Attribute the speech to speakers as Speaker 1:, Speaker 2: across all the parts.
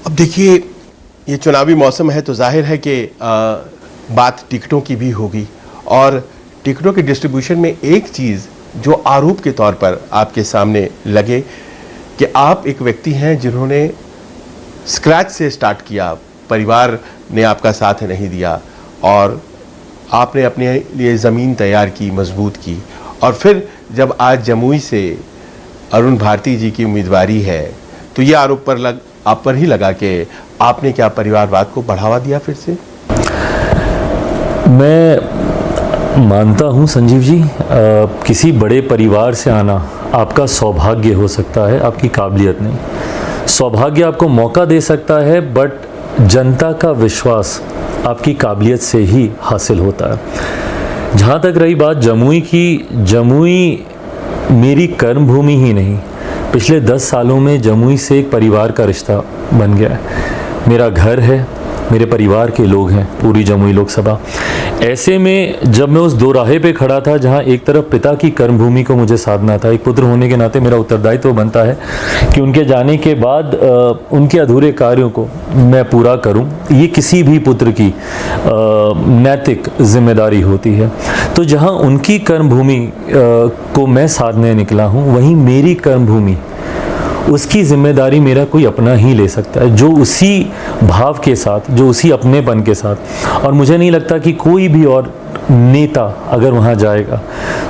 Speaker 1: अब देखिए, ये चुनावी मौसम है तो जाहिर है कि बात टिकटों की भी होगी, और टिकटों के डिस्ट्रीब्यूशन में एक चीज़ जो आरोप के तौर पर आपके सामने लगे कि आप एक व्यक्ति हैं जिन्होंने स्क्रैच से स्टार्ट किया, परिवार ने आपका साथ नहीं दिया और आपने अपने लिए ज़मीन तैयार की, मजबूत की, और फिर जब आज जमुई से अरुण भारती जी की उम्मीदवारी है तो ये आरोप आप पर ही लगा कि आपने क्या परिवारवाद को बढ़ावा दिया फिर से?
Speaker 2: मैं मानता हूं संजीव जी, किसी बड़े परिवार से आना आपका सौभाग्य हो सकता है, आपकी काबिलियत नहीं। सौभाग्य आपको मौका दे सकता है, बट जनता का विश्वास आपकी काबिलियत से ही हासिल होता है। जहाँ तक रही बात जमुई की, जमुई मेरी कर्म भूमि ही नहीं, पिछले 10 सालों में जमुई से एक परिवार का रिश्ता बन गया है। मेरा घर है, मेरे परिवार के लोग हैं, पूरी जमुई लोकसभा। ऐसे में जब मैं उस दोराहे पे खड़ा था जहां एक तरफ पिता की कर्मभूमि को मुझे साधना था, एक पुत्र होने के नाते मेरा उत्तरदायित्व बनता है कि उनके जाने के बाद उनके अधूरे कार्यों को मैं पूरा करूं, ये किसी भी पुत्र की नैतिक जिम्मेदारी होती है। तो जहां उनकी कर्मभूमि को मैं साधने निकला हूं, वहीं मेरी कर्मभूमि, उसकी जिम्मेदारी मेरा कोई अपना ही ले सकता है, जो उसी भाव के साथ, जो उसी अपनेपन के साथ। और मुझे नहीं लगता कि कोई भी और नेता अगर वहाँ जाएगा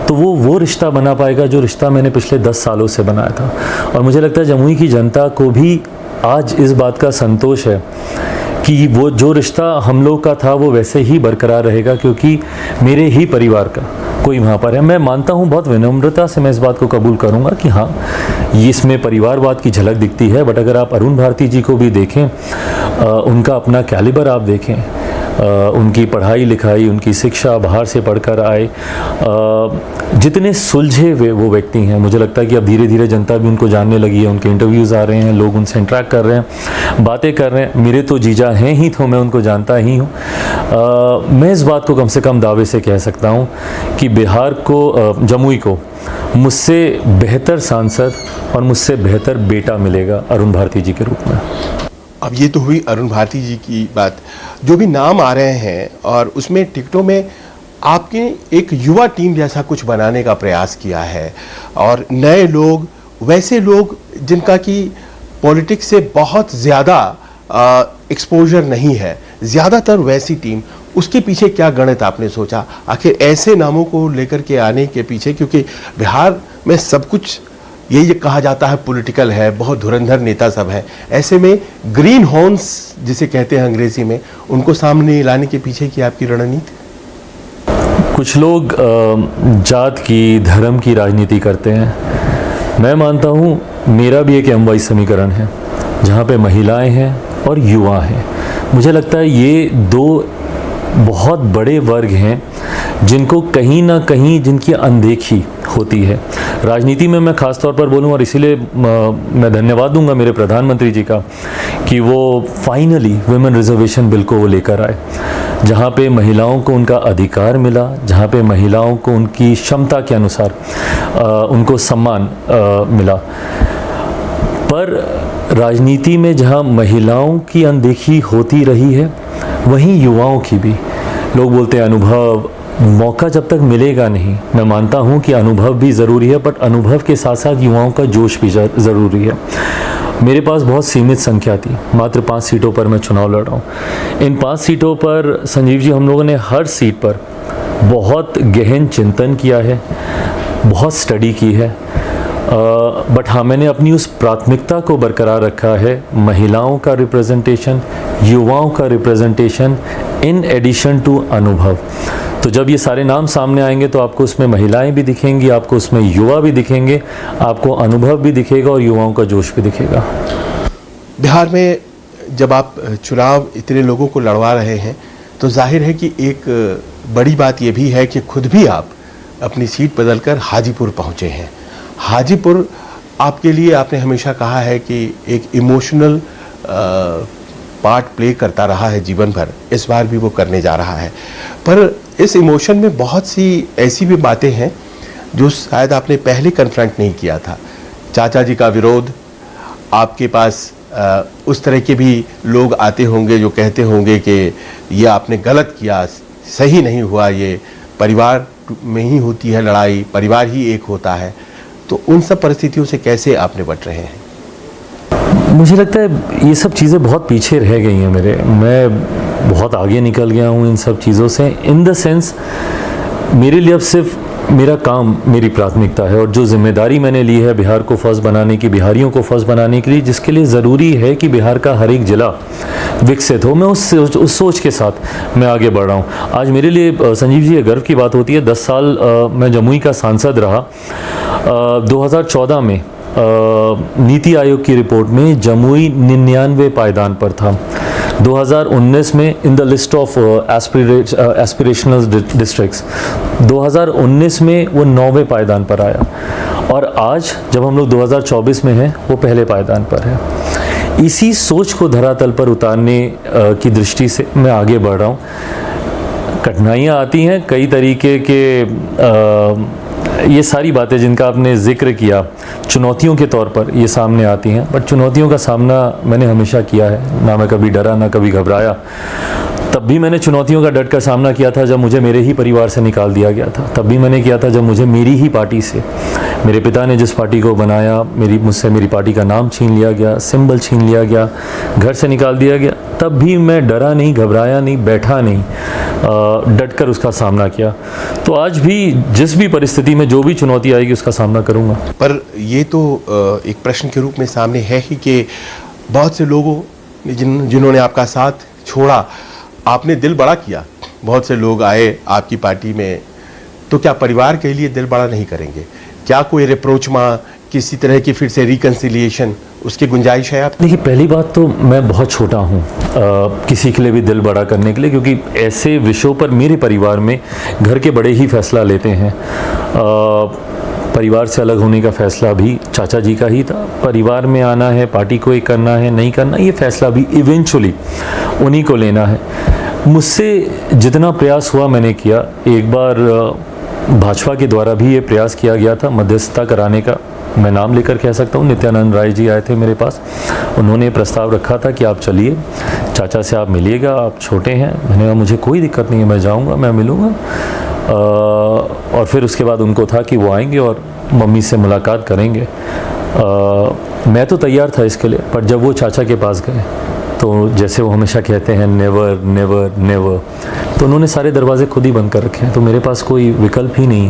Speaker 2: तो वो रिश्ता बना पाएगा जो रिश्ता मैंने पिछले 10 सालों से बनाया था। और मुझे लगता है जमुई की जनता को भी आज इस बात का संतोष है कि वो जो रिश्ता हम लोग का था वो वैसे ही बरकरार रहेगा, क्योंकि मेरे ही परिवार का कोई वहाँ पर है। मैं मानता हूँ, बहुत विनम्रता से मैं इस बात को कबूल करूँगा कि हाँ, इसमें परिवारवाद की झलक दिखती है, बट अगर आप अरुण भारती जी को भी देखें, उनका अपना कैलिबर आप देखें, उनकी पढ़ाई लिखाई, उनकी शिक्षा, बाहर से पढ़कर आए, जितने सुलझे हुए वो व्यक्ति हैं, मुझे लगता है कि अब धीरे धीरे जनता भी उनको जानने लगी है। उनके इंटरव्यूज़ आ रहे हैं, लोग उनसे इंटरेक्ट कर रहे हैं, बातें कर रहे हैं। मेरे तो जीजा हैं ही, तो मैं उनको जानता ही हूँ। मैं इस बात को कम से कम दावे से कह सकता हूँ कि बिहार को, जमुई को मुझसे बेहतर सांसद और मुझसे बेहतर बेटा मिलेगा अरुण भारती जी के रूप में।
Speaker 1: अब ये तो हुई अरुण भारती जी की बात। जो भी नाम आ रहे हैं, और उसमें टिकटों में आपने एक युवा टीम जैसा कुछ बनाने का प्रयास किया है, और नए लोग, वैसे लोग जिनका कि पॉलिटिक्स से बहुत ज़्यादा एक्सपोजर नहीं है, ज़्यादातर वैसी टीम, उसके पीछे क्या गणित आपने सोचा? आखिर ऐसे नामों को लेकर के आने के पीछे, क्योंकि बिहार में सब कुछ ये कहा जाता है पॉलिटिकल है, बहुत धुरंधर नेता सब है, ऐसे में ग्रीन हॉर्न्स जिसे कहते हैं अंग्रेजी में, उनको सामने लाने के पीछे की आपकी रणनीति?
Speaker 2: कुछ लोग जात की, धर्म की राजनीति करते हैं। मैं मानता हूँ मेरा भी एक एमवाई समीकरण है जहाँ पे महिलाएं हैं और युवा हैं। मुझे लगता है ये दो बहुत बड़े वर्ग हैं जिनको कहीं ना कहीं, जिनकी अनदेखी होती है राजनीति में। मैं ख़ास तौर पर बोलूँ, और इसीलिए मैं धन्यवाद दूंगा मेरे प्रधानमंत्री जी का कि वो फाइनली वुमेन रिजर्वेशन बिल को वो लेकर आए, जहाँ पे महिलाओं को उनका अधिकार मिला, जहाँ पे महिलाओं को उनकी क्षमता के अनुसार उनको सम्मान मिला। पर राजनीति में जहाँ महिलाओं की अनदेखी होती रही है, वहीं युवाओं की भी। लोग बोलते हैं अनुभव, मौका जब तक मिलेगा नहीं। मैं मानता हूं कि अनुभव भी ज़रूरी है, बट अनुभव के साथ साथ युवाओं का जोश भी ज़रूरी है। मेरे पास बहुत सीमित संख्या थी, मात्र 5 सीटों पर मैं चुनाव लड़ रहा हूँ। इन 5 सीटों पर संजीव जी, हम लोगों ने हर सीट पर बहुत गहन चिंतन किया है, बहुत स्टडी की है, बट हाँ, मैंने अपनी उस प्राथमिकता को बरकरार रखा है, महिलाओं का रिप्रेजेंटेशन, युवाओं का रिप्रेजेंटेशन, इन एडिशन टू अनुभव। तो जब ये सारे नाम सामने आएंगे तो आपको उसमें महिलाएं भी दिखेंगी, आपको उसमें युवा भी दिखेंगे, आपको अनुभव भी दिखेगा और युवाओं का जोश भी दिखेगा।
Speaker 1: बिहार में जब आप चुनाव इतने लोगों को लड़वा रहे हैं तो जाहिर है कि एक बड़ी बात ये भी है कि खुद भी आप अपनी सीट बदलकर हाजीपुर पहुँचे हैं। हाजीपुर आपके लिए, आपने हमेशा कहा है कि एक इमोशनल पार्ट प्ले करता रहा है जीवन भर, इस बार भी वो करने जा रहा है। पर इस इमोशन में बहुत सी ऐसी भी बातें हैं जो शायद आपने पहले कन्फ्रंट नहीं किया था। चाचा जी का विरोध, आपके पास उस तरह के भी लोग आते होंगे जो कहते होंगे कि ये आपने गलत किया, सही नहीं हुआ, ये परिवार में ही होती है लड़ाई, परिवार ही एक होता है। तो उन सब परिस्थितियों से कैसे आप निपट रहे हैं?
Speaker 2: मुझे लगता है ये सब चीज़ें बहुत पीछे रह गई हैं मेरे, मैं बहुत आगे निकल गया हूँ इन सब चीज़ों से। इन द सेंस मेरे लिए अब सिर्फ मेरा काम मेरी प्राथमिकता है, और जो जिम्मेदारी मैंने ली है बिहार को फर्स्ट बनाने की, बिहारियों को फर्स्ट बनाने के लिए, जिसके लिए ज़रूरी है कि बिहार का हर एक ज़िला विकसित हो, मैं उस सोच के साथ मैं आगे बढ़ रहा हूँ। आज मेरे लिए संजीव जी ये गर्व की बात होती है, 10 साल मैं जमुई का सांसद रहा। 2014 में नीति आयोग की रिपोर्ट में जमुई 99 पायदान पर था। 2019 में in the list of aspirational districts 2019 में वो 9वें पायदान पर आया, और आज जब हम लोग 2024 में हैं वो पहले पायदान पर है। इसी सोच को धरातल पर उतारने की दृष्टि से मैं आगे बढ़ रहा हूँ। कठिनाइयाँ आती हैं कई तरीके के, ये सारी बातें जिनका आपने जिक्र किया चुनौतियों के तौर पर ये सामने आती हैं, बट चुनौतियों का सामना मैंने हमेशा किया है, ना मैं कभी डरा ना कभी घबराया। तब भी मैंने चुनौतियों का डट कर सामना किया था जब मुझे मेरे ही परिवार से निकाल दिया गया था, तब भी मैंने किया था जब मुझे मेरी ही पार्टी से, मेरे पिता ने जिस पार्टी को बनाया, मुझसे मेरी पार्टी का नाम छीन लिया गया, सिंबल छीन लिया गया, घर से निकाल दिया गया, तब भी मैं डरा नहीं, घबराया नहीं, बैठा नहीं, डट कर उसका सामना किया। तो आज भी जिस भी परिस्थिति में जो भी चुनौती आएगी उसका सामना करूंगा।
Speaker 1: पर ये तो एक प्रश्न के रूप में सामने है ही कि बहुत से लोगों जिन्होंने आपका साथ छोड़ा, आपने दिल बड़ा किया, बहुत से लोग आए आपकी पार्टी में, तो क्या परिवार के लिए दिल बड़ा नहीं करेंगे? क्या कोई रिप्रोचमा, किसी तरह की फिर से रिकन्सिलिएशन, उसकी गुंजाइश है आप?
Speaker 2: देखिए, पहली बात तो मैं बहुत छोटा हूँ किसी के लिए भी दिल बड़ा करने के लिए, क्योंकि ऐसे विषयों पर मेरे परिवार में घर के बड़े ही फैसला लेते हैं। परिवार से अलग होने का फैसला भी चाचा जी का ही था, परिवार में आना है, पार्टी को एक करना है, नहीं करना, ये फैसला भी इवेंचुअली उन्हीं को लेना है। मुझसे जितना प्रयास हुआ मैंने किया। एक बार भाजपा के द्वारा भी ये प्रयास किया गया था मध्यस्थता कराने का, मैं नाम लेकर कह सकता हूँ, नित्यानंद राय जी आए थे मेरे पास, उन्होंने प्रस्ताव रखा था कि आप चलिए, चाचा से आप मिलिएगा, आप छोटे हैं। मैंने कहा मुझे कोई दिक्कत नहीं है, मैं जाऊँगा, मैं मिलूँगा। और फिर उसके बाद उनको था कि वो आएंगे और मम्मी से मुलाकात करेंगे। मैं तो तैयार था इसके लिए, पर जब वो चाचा के पास गए तो जैसे वो हमेशा कहते हैं नेवर नेवर नेवर, तो उन्होंने सारे दरवाजे खुद ही बंद कर रखे हैं, तो मेरे पास कोई विकल्प ही नहीं है।